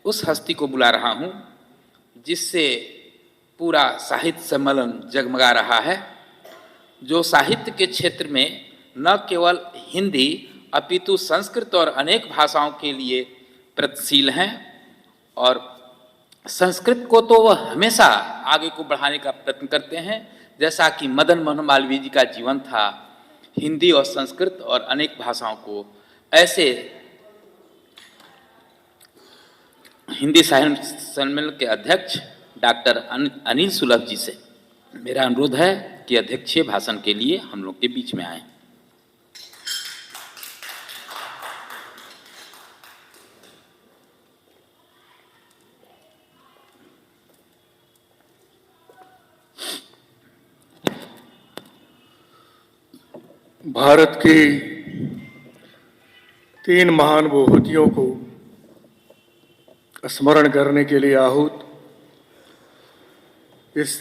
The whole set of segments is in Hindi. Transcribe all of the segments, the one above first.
उस हस्ती को बुला रहा हूं जिससे पूरा साहित्य सम्मेलन जगमगा रहा है, जो साहित्य के क्षेत्र में न केवल हिंदी अपितु संस्कृत और अनेक भाषाओं के लिए प्रगतिशील हैं और संस्कृत को तो वह हमेशा आगे को बढ़ाने का प्रयत्न करते हैं। जैसा कि मदन मोहन मालवीय जी का जीवन था, हिंदी और संस्कृत और अनेक भाषाओं को, ऐसे हिंदी साहित्य सम्मेलन के अध्यक्ष डॉक्टर अनिल सुलभ जी से मेरा अनुरोध है कि अध्यक्षीय भाषण के लिए हम लोग के बीच में आए। भारत की 3 महान विभूतियों को स्मरण करने के लिए आहूत इस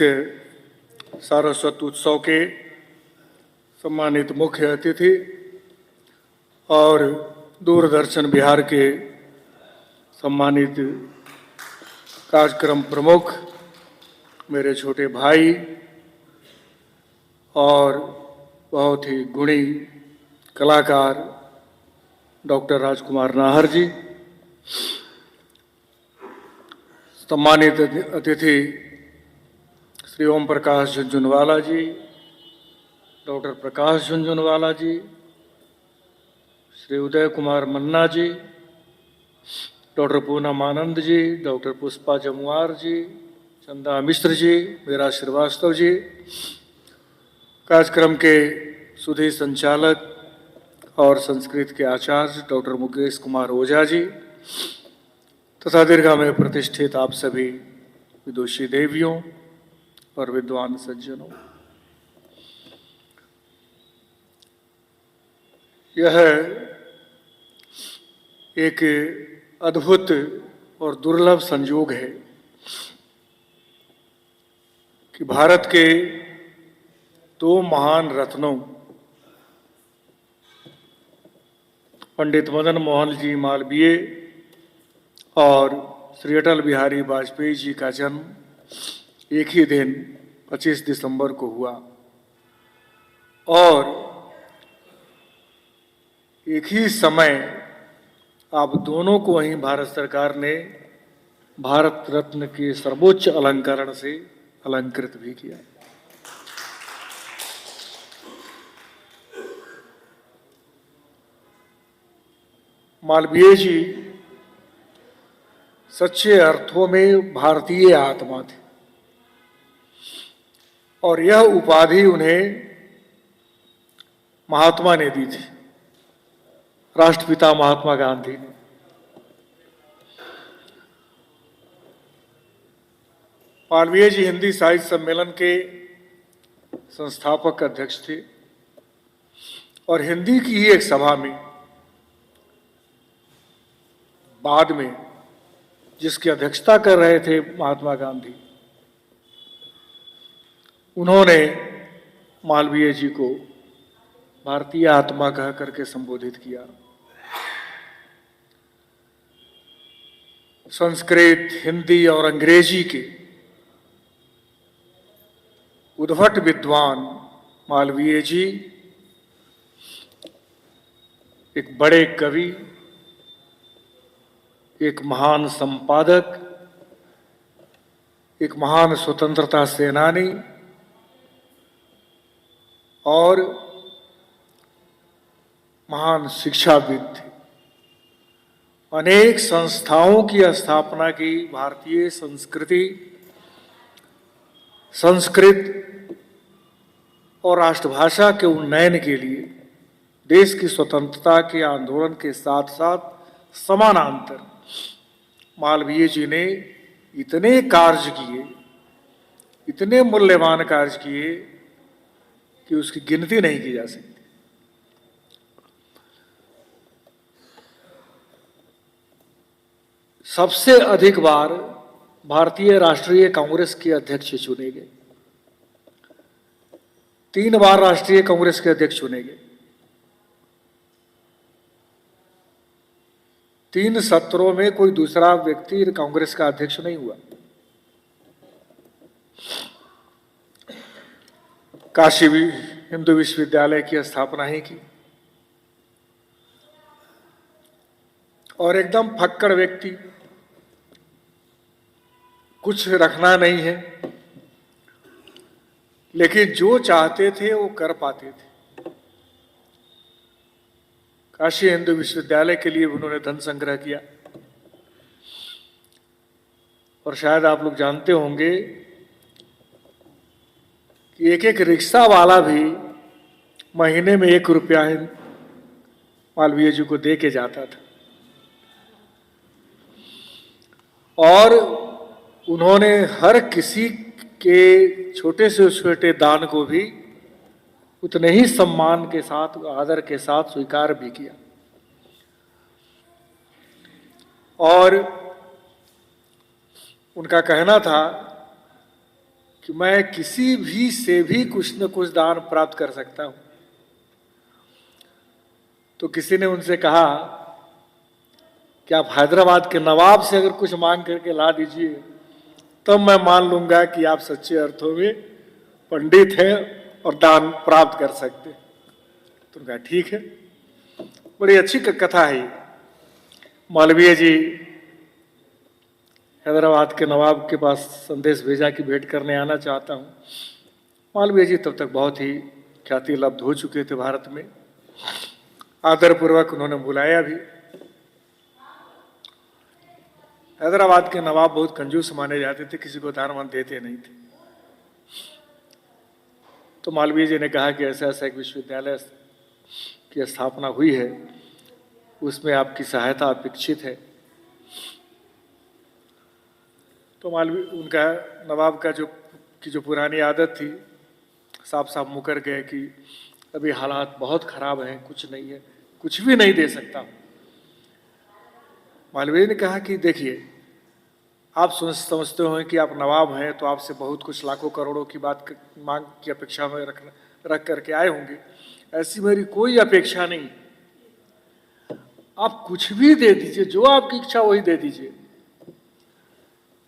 सारस्वत उत्सव के सम्मानित मुख्य अतिथि और दूरदर्शन बिहार के सम्मानित कार्यक्रम प्रमुख, मेरे छोटे भाई और बहुत ही गुणी कलाकार डॉक्टर राजकुमार नाहर जी, सम्मानित अतिथि श्री ओम प्रकाश झुनझुनवाला जी, डॉक्टर प्रकाश झुनझुनवाला जी, श्री उदय कुमार मन्ना जी, डॉक्टर पूनम आनंद जी, डॉक्टर पुष्पा जमुआर जी, चंदा मिश्र जी, मीरा श्रीवास्तव जी, कार्यक्रम के सुधी संचालक और संस्कृत के आचार्य डॉक्टर मुकेश कुमार ओझा जी तथा दीर्घा में प्रतिष्ठित आप सभी विदुषी देवियों और विद्वान सज्जनों, यह एक अद्भुत और दुर्लभ संयोग है कि भारत के 2 महान रत्नों पंडित मदन मोहन जी मालवीय और श्री अटल बिहारी वाजपेयी जी का जन्म एक ही दिन 25 दिसंबर को हुआ और एक ही समय आप दोनों को ही भारत सरकार ने भारत रत्न के सर्वोच्च अलंकरण से अलंकृत भी किया। मालवीय जी सच्चे अर्थों में भारतीय आत्मा थे और यह उपाधि उन्हें महात्मा ने दी थी, राष्ट्रपिता महात्मा गांधी ने। मालवीय जी हिंदी साहित्य सम्मेलन के संस्थापक अध्यक्ष थे और हिंदी की ही एक सभा में बाद में जिसकी अध्यक्षता कर रहे थे महात्मा गांधी, उन्होंने मालवीय जी को भारतीय आत्मा कह करके संबोधित किया। संस्कृत, हिंदी और अंग्रेजी के उद्भट विद्वान मालवीय जी एक बड़े कवि, एक महान संपादक, एक महान स्वतंत्रता सेनानी और महान शिक्षाविद थे। अनेक संस्थाओं की स्थापना की, भारतीय संस्कृति, संस्कृत और राष्ट्रभाषा के उन्नयन के लिए देश की स्वतंत्रता के आंदोलन के साथ साथ समानांतर मालवीय जी ने इतने कार्य किए, इतने मूल्यवान कार्य किए कि उसकी गिनती नहीं की जा सकती। सबसे अधिक बार भारतीय राष्ट्रीय कांग्रेस के अध्यक्ष चुने गए, 3 बार राष्ट्रीय कांग्रेस के अध्यक्ष चुने गए। 3 सत्रों में कोई दूसरा व्यक्ति कांग्रेस का अध्यक्ष नहीं हुआ। काशी हिंदू विश्वविद्यालय की स्थापना ही की, और एकदम फक्कड़ व्यक्ति, कुछ रखना नहीं है, लेकिन जो चाहते थे वो कर पाते थे। काशी हिंदू विश्वविद्यालय के लिए उन्होंने धन संग्रह किया, और शायद आप लोग जानते होंगे कि एक एक रिक्शा वाला भी महीने में 1 रुपया मालवीय जी को दे के जाता था। और उन्होंने हर किसी के छोटे से छोटे दान को भी उतने ही सम्मान के साथ, आदर के साथ स्वीकार भी किया। और उनका कहना था कि मैं किसी भी से भी कुछ न कुछ दान प्राप्त कर सकता हूं। तो किसी ने उनसे कहा कि आप हैदराबाद के नवाब से अगर कुछ मांग करके ला दीजिए, तब मैं मान लूंगा कि आप सच्चे अर्थों में पंडित हैं और दान प्राप्त कर सकते। तो उनका ठीक है। बड़ी अच्छी कथा है। मालवीय जी हैदराबाद के नवाब के पास संदेश भेजा कि भेंट करने आना चाहता हूं। मालवीय जी तब तक बहुत ही ख्याति लब्ध हो चुके थे भारत में। आदरपूर्वक उन्होंने बुलाया भी। हैदराबाद के नवाब बहुत कंजूस माने जाते थे, किसी को दान वान देते नहीं थे। तो मालवीय जी ने कहा कि ऐसा ऐसा एक विश्वविद्यालय की स्थापना हुई है, उसमें आपकी सहायता अपेक्षित है। तो मालवीय, उनका नवाब का जो पुरानी आदत थी, साफ साफ मुकर गए कि अभी हालात बहुत खराब हैं, कुछ नहीं है, कुछ भी नहीं दे सकता। मालवीय ने कहा कि देखिए, आप समझते हो कि आप नवाब हैं तो आपसे बहुत कुछ लाखों करोड़ों की मांग की अपेक्षा में रख करके आए होंगे। ऐसी मेरी कोई अपेक्षा नहीं, आप कुछ भी दे दीजिए, जो आपकी इच्छा वही दे दीजिए।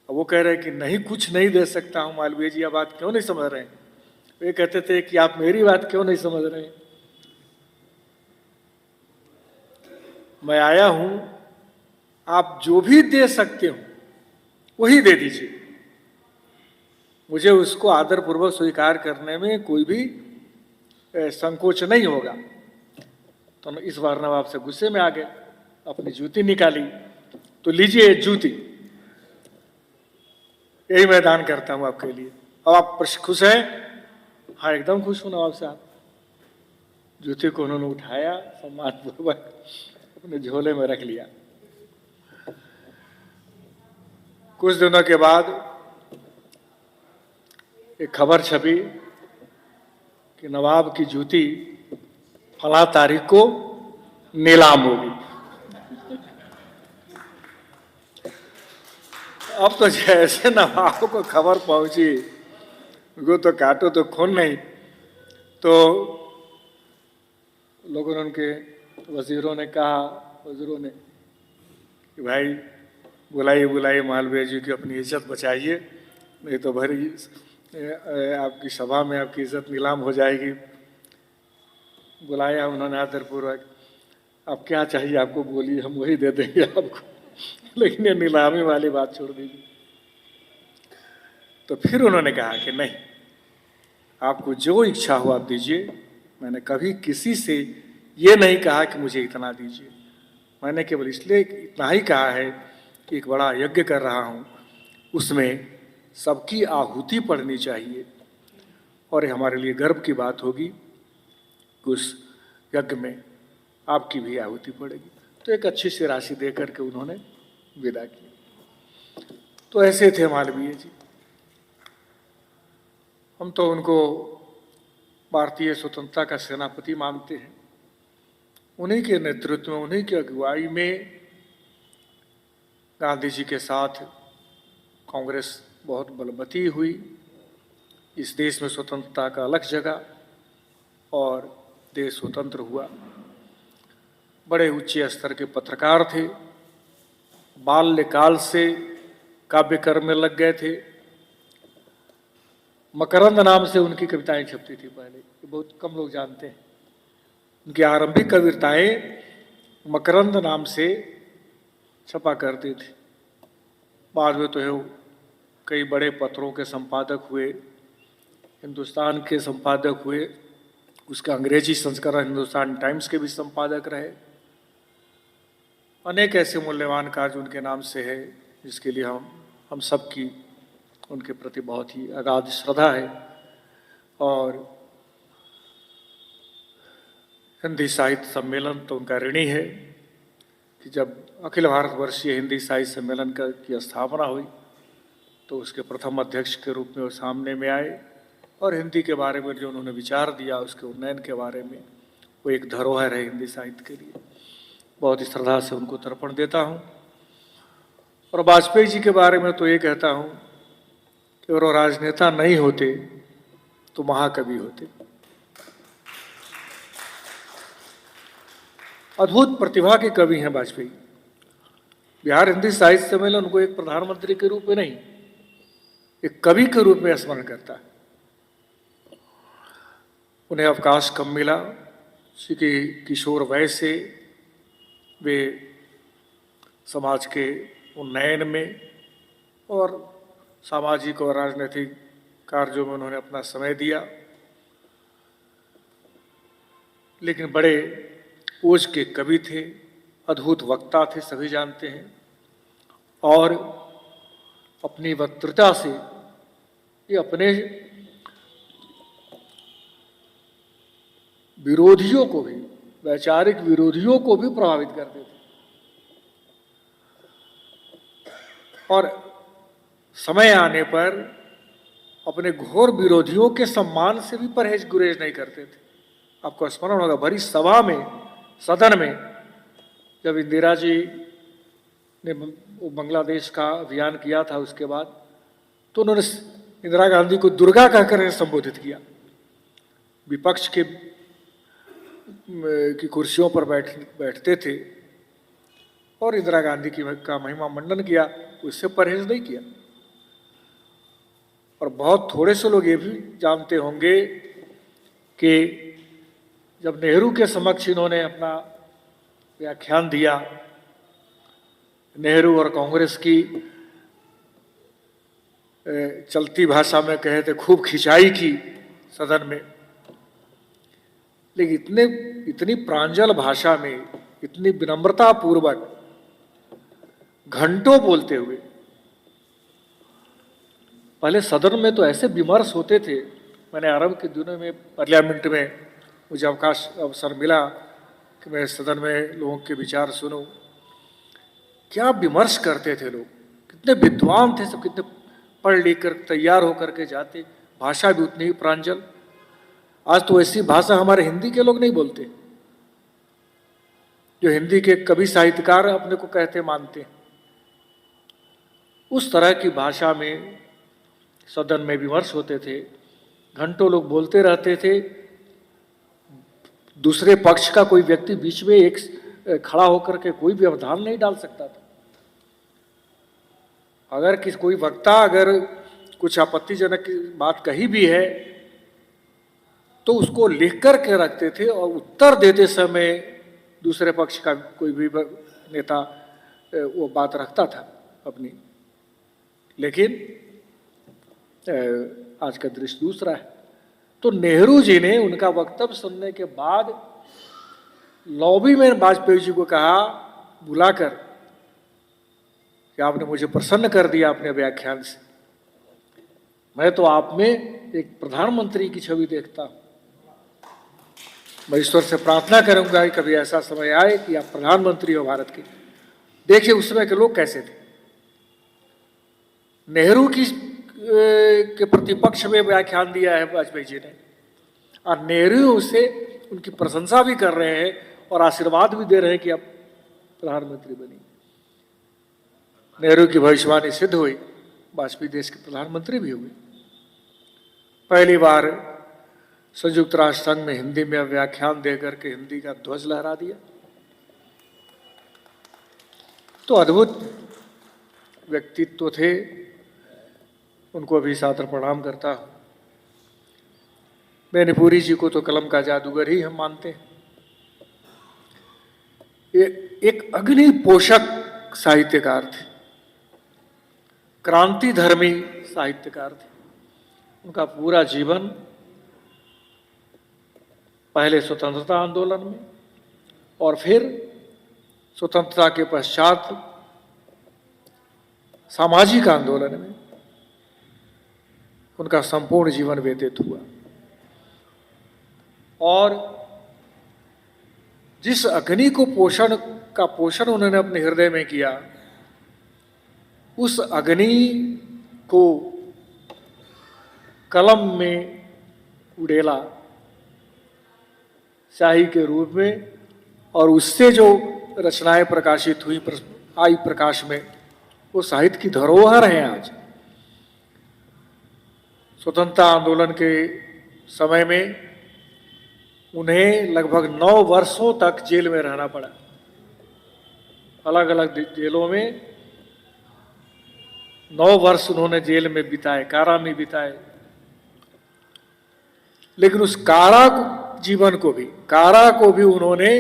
अब वो कह रहे हैं कि नहीं, कुछ नहीं दे सकता हूं। मालवीय जी, आप बात क्यों नहीं समझ रहे हैं? वे कहते थे कि आप मेरी बात क्यों नहीं समझ रहे हैं? मैं आया हूं, आप जो भी दे सकते हो वही दे दीजिए, मुझे उसको आदरपूर्वक स्वीकार करने में कोई भी संकोच नहीं होगा। तो इस बार नवाब से गुस्से में आ गए, अपनी जूती निकाली, तो लीजिए जूती, यही मैं दान करता हूं आपके लिए। अब आप खुश हैं? हाँ, एकदम खुश हूं नवाब साहब। जूती को उन्होंने उठाया, सम्मानपूर्वक अपने झोले में रख लिया। कुछ दिनों के बाद एक खबर छपी कि नवाब की जूती फला तारीख को नीलाम होगी। अब तो जैसे नवाब को खबर पहुंची, वो तो काटो तो खून नहीं। तो लोगों ने, उनके वजीरों ने कहा, कि भाई बुलाइए मालवीय जी की, अपनी इज्जत बचाइए, नहीं तो भरी आपकी सभा में आपकी इज्जत नीलाम हो जाएगी। बुलाया उन्होंने आदरपूर्वक। अब क्या चाहिए आपको, बोलिए, हम वही दे देंगे आपको, लेकिन ये नीलामी वाली बात छोड़ दीजिए। तो फिर उन्होंने कहा कि नहीं, आपको जो इच्छा हो आप दीजिए। मैंने कभी किसी से ये नहीं कहा कि मुझे इतना दीजिए। मैंने केवल इसलिए इतना ही कहा है कि एक बड़ा यज्ञ कर रहा हूँ, उसमें सबकी आहुति पड़नी चाहिए, और हमारे लिए गर्व की बात होगी कि उस यज्ञ में आपकी भी आहुति पड़ेगी। तो एक अच्छी सी राशि दे करके उन्होंने विदा की। तो ऐसे थे मालवीय जी। हम तो उनको भारतीय स्वतंत्रता का सेनापति मानते हैं। उन्हीं के नेतृत्व में, उन्हीं की अगुवाई में गांधी जी के साथ कांग्रेस बहुत बलवती हुई। इस देश में स्वतंत्रता का अलग जगह और देश स्वतंत्र हुआ। बड़े उच्च स्तर के पत्रकार थे, बाल्यकाल से काव्य कर्म में लग गए थे। मकरंद नाम से उनकी कविताएं छपती थी पहले, ये बहुत कम लोग जानते हैं। उनकी आरंभिक कविताएं मकरंद नाम से छपा करती थी। बाद में तो है कई बड़े पत्रों के संपादक हुए, हिंदुस्तान के संपादक हुए, उसका अंग्रेजी संस्करण हिंदुस्तान टाइम्स के भी संपादक रहे। अनेक ऐसे मूल्यवान कार्य उनके नाम से है जिसके लिए हम सब की उनके प्रति बहुत ही अगाध श्रद्धा है। और हिंदी साहित्य सम्मेलन तो उनका ऋणी है कि जब अखिल भारतवर्षीय हिंदी साहित्य सम्मेलन की स्थापना हुई तो उसके प्रथम अध्यक्ष के रूप में वो सामने में आए और हिंदी के बारे में जो उन्होंने विचार दिया, उसके उन्नयन के बारे में, वो एक धरोहर है हिंदी साहित्य के लिए। बहुत ही श्रद्धा से उनको तर्पण देता हूँ। और वाजपेयी जी के बारे में तो ये कहता हूँ कि अगर वो राजनेता नहीं होते तो महाकवि होते। अद्भुत प्रतिभा के कवि हैं वाजपेयी। बिहार हिंदी साहित्य सम्मेलन उनको एक प्रधानमंत्री के रूप में नहीं, एक कवि के रूप में स्मरण करता है। उन्हें अवकाश कम मिला, क्योंकि किशोर वय से वे समाज के उन्नयन में और सामाजिक और राजनीतिक कार्यों में उन्होंने अपना समय दिया। लेकिन बड़े ओज के कवि थे, अद्भुत वक्ता थे, सभी जानते हैं। और अपनी वक्तृता से ये अपने विरोधियों को भी, वैचारिक विरोधियों को भी प्रभावित करते थे। और समय आने पर अपने घोर विरोधियों के सम्मान से भी परहेज गुरेज नहीं करते थे। आपको स्मरण होगा, भरी सभा में, सदन में, जब इंदिरा जी ने बांग्लादेश का अभियान किया था, उसके बाद तो उन्होंने इंदिरा गांधी को दुर्गा कहकर संबोधित किया। विपक्ष के की कुर्सियों पर बैठते थे और इंदिरा गांधी का महिमा मंडन किया, उससे परहेज नहीं किया। और बहुत थोड़े से लोग ये भी जानते होंगे कि जब नेहरू के समक्ष इन्होंने अपना व्याख्यान दिया, नेहरू और कांग्रेस की चलती भाषा में कहे थे खूब खिंचाई की सदन में, लेकिन इतनी प्रांजल भाषा में, इतनी विनम्रता पूर्वक घंटों बोलते हुए, पहले सदन में तो ऐसे विमर्श होते थे। मैंने आरंभ के दिनों में पार्लियामेंट में मुझे अवसर मिला कि मैं सदन में लोगों के विचार सुनूं। क्या विमर्श करते थे लोग, कितने विद्वान थे सब, कितने पढ़ लिख कर तैयार होकर के जाते, भाषा भी उतनी ही प्रांजल। आज तो ऐसी भाषा हमारे हिंदी के लोग नहीं बोलते, जो हिंदी के कवि साहित्यकार अपने को कहते मानते। उस तरह की भाषा में सदन में विमर्श होते थे, घंटों लोग बोलते रहते थे। दूसरे पक्ष का कोई व्यक्ति बीच में एक खड़ा होकर के कोई व्यवधान नहीं डाल सकता था। अगर कोई वक्ता अगर कुछ आपत्तिजनक बात कही भी है तो उसको लिख कर के रखते थे और उत्तर देते समय दूसरे पक्ष का कोई भी नेता वो बात रखता था अपनी। लेकिन आज का दृश्य दूसरा है। तो नेहरू जी ने उनका वक्तव्य सुनने के बाद लॉबी में वाजपेयी जी को कहा बुलाकर कि आपने मुझे प्रसन्न कर दिया अपने व्याख्यान से, मैं तो आप में एक प्रधानमंत्री की छवि देखता हूं। मैं ईश्वर से प्रार्थना करूंगा कि कभी ऐसा समय आए कि आप प्रधानमंत्री हो भारत के। देखिए उस समय के लोग कैसे थे। नेहरू की के प्रतिपक्ष में व्याख्यान दिया है वाजपेयी जी ने, और नेहरू से उनकी प्रशंसा भी कर रहे हैं और आशीर्वाद भी दे रहे हैं कि आप प्रधानमंत्री बनिए। नेहरू की भविष्यवाणी सिद्ध हुई, वाजपेयी देश के प्रधानमंत्री भी हुए। पहली बार संयुक्त राष्ट्र संघ में हिंदी में व्याख्यान देकर के हिंदी का ध्वज लहरा दिया। तो अद्भुत व्यक्तित्व थे, उनको भी सादर प्रणाम करता हूँ। बेनीपुरी जी को तो कलम का जादूगर ही हम मानते हैं। ये एक अग्नि पोषक साहित्यकार थे, क्रांतिधर्मी साहित्यकार थे। उनका पूरा जीवन पहले स्वतंत्रता आंदोलन में और फिर स्वतंत्रता के पश्चात सामाजिक आंदोलन में उनका संपूर्ण जीवन व्यतीत हुआ। और जिस अग्नि को पोषण उन्होंने अपने हृदय में किया, उस अग्नि को कलम में उड़ेला शाही के रूप में, और उससे जो रचनाएं प्रकाशित हुई आई प्रकाश में, वो साहित्य की धरोहर है। आज स्वतंत्रता आंदोलन के समय में उन्हें लगभग 9 वर्षों तक जेल में रहना पड़ा। अलग अलग जेलों में 9 वर्ष उन्होंने जेल में बिताए, कारा में बिताए। लेकिन उस कारा जीवन को भी, कारा को भी उन्होंने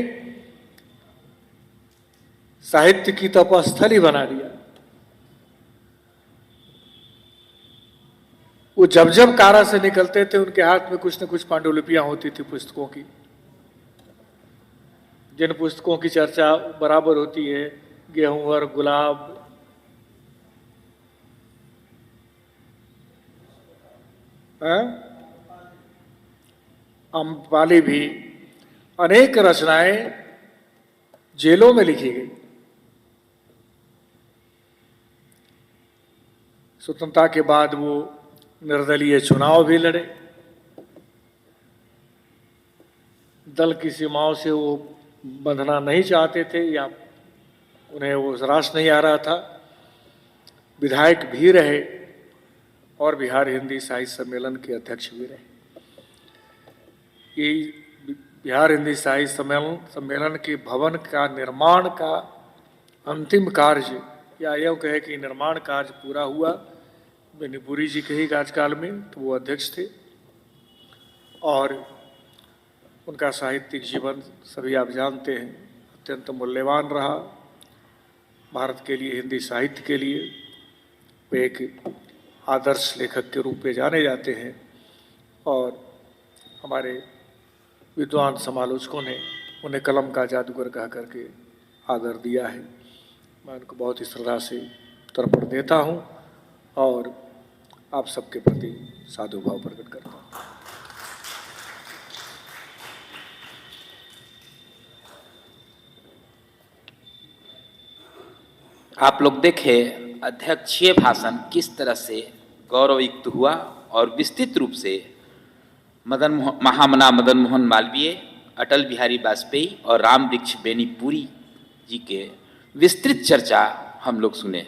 साहित्य की तपस्थली बना दिया। वो जब जब कारा से निकलते थे, उनके हाथ में कुछ न कुछ पांडुलिपियां होती थी पुस्तकों की, जिन पुस्तकों की चर्चा बराबर होती है, गेहूं और गुलाब, अम्रपाली भी, अनेक रचनाएं जेलों में लिखी गई। स्वतंत्रता के बाद वो निर्दलीय चुनाव भी लड़े। दल की सीमाओं से वो बंधना नहीं चाहते थे, या उन्हें वो रास नहीं आ रहा था। विधायक भी रहे और बिहार हिंदी साहित्य सम्मेलन के अध्यक्ष भी रहे। ये बिहार हिंदी साहित्य सम्मेलन के भवन का निर्माण का अंतिम कार्य, या यूँ कहे कि निर्माण कार्य पूरा हुआ बेनीपुरी जी के ही कार्यकाल में, तो वो अध्यक्ष थे। और उनका साहित्यिक जीवन सभी आप जानते हैं, अत्यंत मूल्यवान रहा भारत के लिए, हिंदी साहित्य के लिए। वे एक आदर्श लेखक के रूप में जाने जाते हैं, और हमारे विद्वान समालोचकों ने उन्हें कलम का जादूगर कह करके आदर दिया है। मैं उनको बहुत ही श्रद्धा से तर्पण देता हूँ और आप सबके प्रति साधु भाव प्रकट करता हूँ। आप लोग देखें अध्यक्षीय भाषण किस तरह से गौरवयुक्त हुआ, और विस्तृत रूप से महामना मदन मोहन मालवीय, अटल बिहारी वाजपेयी और राम वृक्ष बेनीपुरी जी के विस्तृत चर्चा हम लोग सुने।